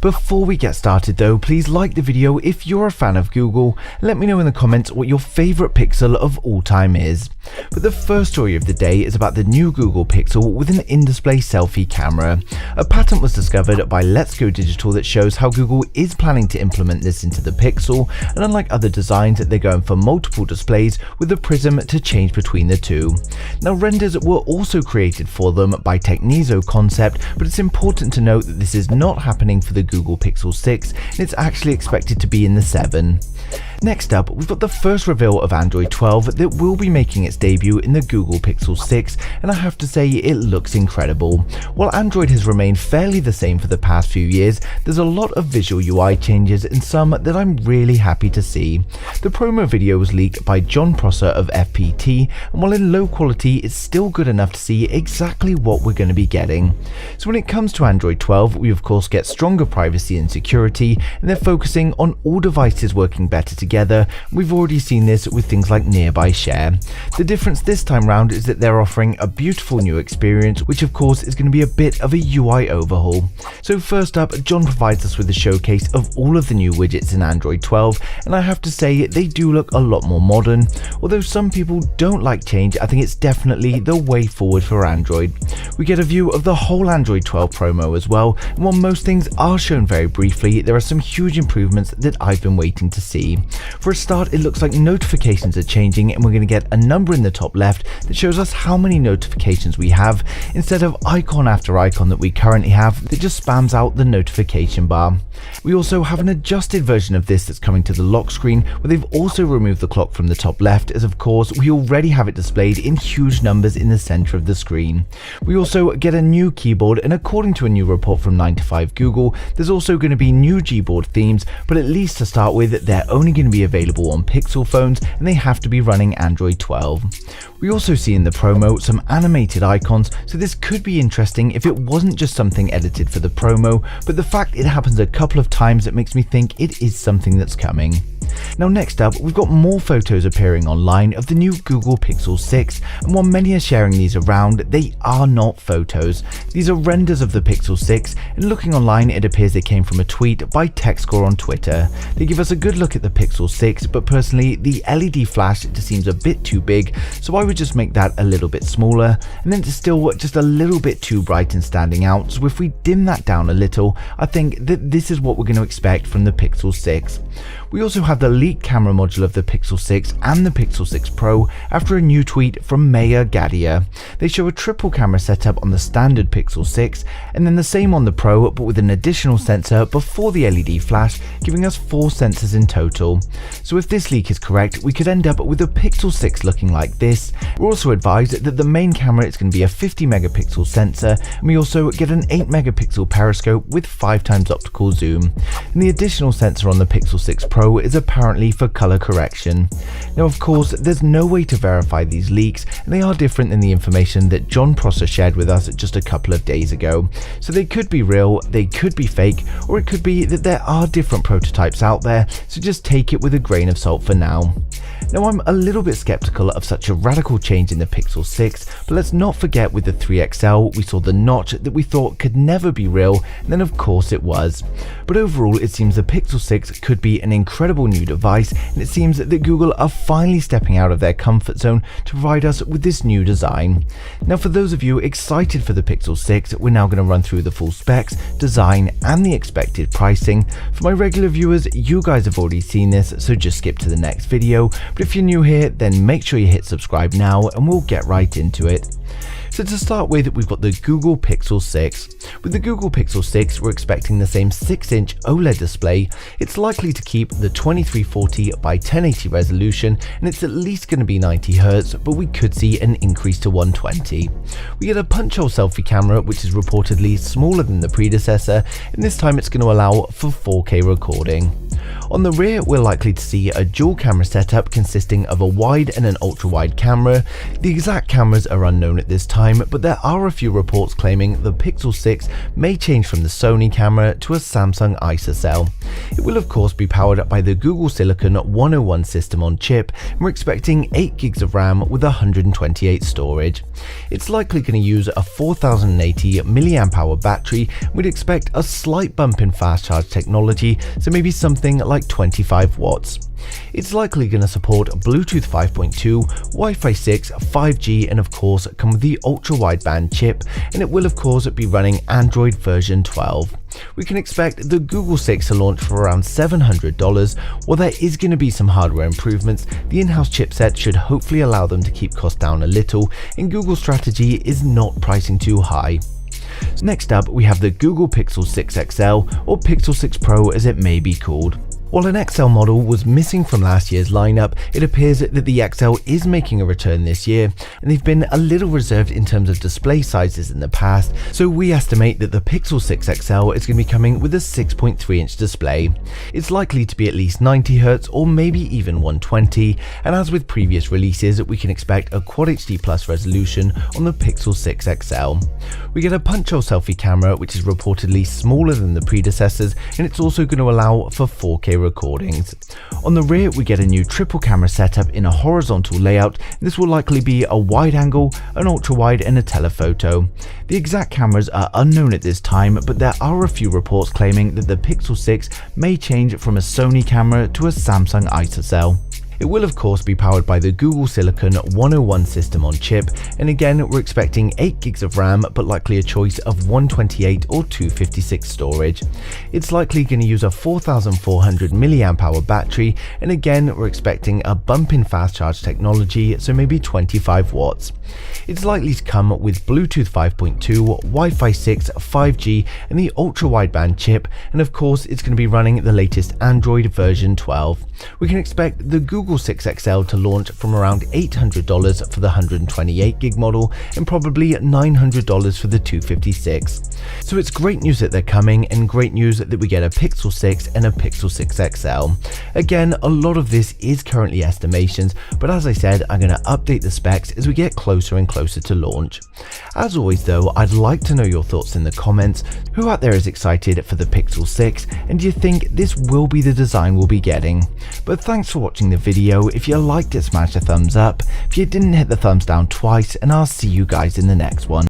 Before we get started though, please like the video if you're a fan of Google, and let me know in the comments what your favourite Pixel of all time is. But the first story of the day is about the new Google Pixel with an in-display selfie camera. A patent was discovered by Let's Go Digital that shows how Google is planning to implement this into the Pixel, and unlike other designs, they're going for multiple displays with a prism to change between the two. Now, renders were also created for them by Technizo Concept, but it's important to note that this is not happening for the Google Pixel 6, and it's actually expected to be in the 7. Next up, we've got the first reveal of Android 12 that will be making its debut in the Google Pixel 6, and I have to say it looks incredible. While Android has remained fairly the same for the past few years, there's a lot of visual UI changes and some that I'm really happy to see. The promo video was leaked by Jon Prosser of FPT, and while in low quality, it's still good enough to see exactly what we're going to be getting. So when it comes to Android 12, we of course get stronger privacy and security, and they're focusing on all devices working better together. We've already seen this with things like Nearby Share. The difference this time round is that they're offering a beautiful new experience, which of course is going to be a bit of a UI overhaul. So first up, Jon provides us with a showcase of all of the new widgets in Android 12, and I have to say they do look a lot more modern. Although some people don't like change, I think it's definitely the way forward for Android. We get a view of the whole Android 12 promo as well, and while most things are shown very briefly, there are some huge improvements that I've been waiting to see. For a start, it looks like notifications are changing, and we're going to get a number in the top left that shows us how many notifications we have, instead of icon after icon that we currently have that just spams out the notification bar. We also have an adjusted version of this that's coming to the lock screen, where they've also removed the clock from the top left, as of course we already have it displayed in huge numbers in the center of the screen. We also get a new keyboard, and according to a new report from 9to5Google, there's also going to be new Gboard themes, but at least to start with, they're only going to be available on Pixel phones, and they have to be running Android 12. We also see in the promo some animated icons, so this could be interesting if it wasn't just something edited for the promo, but the fact it happens a couple of times that makes me think it is something that's coming. Now next up, we've got more photos appearing online of the new Google Pixel 6, and while many are sharing these around, they are not photos. These are renders of the Pixel 6, and looking online it appears they came from a tweet by TechScore on Twitter. They give us a good look at the Pixel 6, but personally the LED flash just seems a bit too big, so I would just make that a little bit smaller, and then it's still just a little bit too bright and standing out, so if we dim that down a little, I think that this is what we're going to expect from the Pixel 6. We also have the leaked camera module of the Pixel 6 and the Pixel 6 Pro after a new tweet from Maya Gadia. They show a triple camera setup on the standard Pixel 6, and then the same on the Pro but with an additional sensor before the LED flash, giving us 4 sensors in total. So if this leak is correct, we could end up with a Pixel 6 looking like this. We're also advised that the main camera is going to be a 50 megapixel sensor, and we also get an 8 megapixel periscope with 5x optical zoom. And the additional sensor on the Pixel 6 Pro is apparently for color correction. Now of course there's no way to verify these leaks, and they are different than the information that Jon Prosser shared with us just a couple of days ago. So they could be real, they could be fake, or it could be that there are different prototypes out there, so just take it with a grain of salt for now. Now I'm a little bit skeptical of such a radical change in the Pixel 6, but let's not forget with the 3XL we saw the notch that we thought could never be real, and then of course it was. But overall it seems the Pixel 6 could be an incredible new device, and it seems that Google are finally stepping out of their comfort zone to provide us with this new design. Now for those of you excited for the Pixel 6, we're now going to run through the full specs, design and the expected pricing. For my regular viewers, you guys have already seen this, so just skip to the next video, but if you're new here then make sure you hit subscribe now and we'll get right into it. So to start with, we've got the Google Pixel 6. With the Google Pixel 6, we're expecting the same 6-inch OLED display. It's likely to keep the 2340 by 1080 resolution, and it's at least going to be 90Hz, but we could see an increase to 120. We get a punch hole selfie camera, which is reportedly smaller than the predecessor, and this time it's going to allow for 4K recording. On the rear, we're likely to see a dual camera setup consisting of a wide and an ultra-wide camera. The exact cameras are unknown at this time, but there are a few reports claiming the Pixel 6 may change from the Sony camera to a Samsung ISOCELL. It will of course be powered by the Google Silicon 101 system on chip, and we're expecting 8 gigs of RAM with 128 storage. It's likely going to use a 4080 mAh battery. We'd expect a slight bump in fast charge technology, so maybe something like 25 watts. It's likely going to support Bluetooth 5.2, Wi-Fi 6, 5G, and of course come with the ultra-wideband chip, and it will of course be running Android version 12. We can expect the Google 6 to launch for around $700. While there is going to be some hardware improvements, the in-house chipset should hopefully allow them to keep costs down a little, and Google's strategy is not pricing too high. Next up, we have the Google Pixel 6 XL, or Pixel 6 Pro as it may be called. While an XL model was missing from last year's lineup, it appears that the XL is making a return this year, and they've been a little reserved in terms of display sizes in the past, so we estimate that the Pixel 6 XL is going to be coming with a 6.3-inch display. It's likely to be at least 90Hz or maybe even 120, and as with previous releases, we can expect a Quad HD Plus resolution on the Pixel 6 XL. We get a punch-hole selfie camera, which is reportedly smaller than the predecessors, and it's also going to allow for 4K recordings. On the rear, we get a new triple camera setup in a horizontal layout. This will likely be a wide angle, an ultra wide, and a telephoto. The exact cameras are unknown at this time, but there are a few reports claiming that the Pixel 6 may change from a Sony camera to a Samsung ISOCELL. It will of course be powered by the Google Silicon 101 system on chip, and again we're expecting 8 gigs of RAM, but likely a choice of 128 or 256 storage. It's likely going to use a 4400 mAh battery, and again we're expecting a bump in fast charge technology, so maybe 25 watts. It's likely to come with Bluetooth 5.2, Wi-Fi 6, 5G, and the ultra-wideband chip, and of course it's going to be running the latest Android version 12. We can expect the Google 6 XL to launch from around $800 for the 128 gig model, and probably $900 for the 256. So it's great news that they're coming, and great news that we get a Pixel 6 and a Pixel 6 XL. Again, a lot of this is currently estimations, but as I said, I'm going to update the specs as we get closer and closer to launch. As always though, I'd like to know your thoughts in the comments. Who out there is excited for the Pixel 6, and do you think this will be the design we'll be getting? But thanks for watching the video. If you liked it, smash a thumbs up. If you didn't, hit the thumbs down twice, and I'll see you guys in the next one.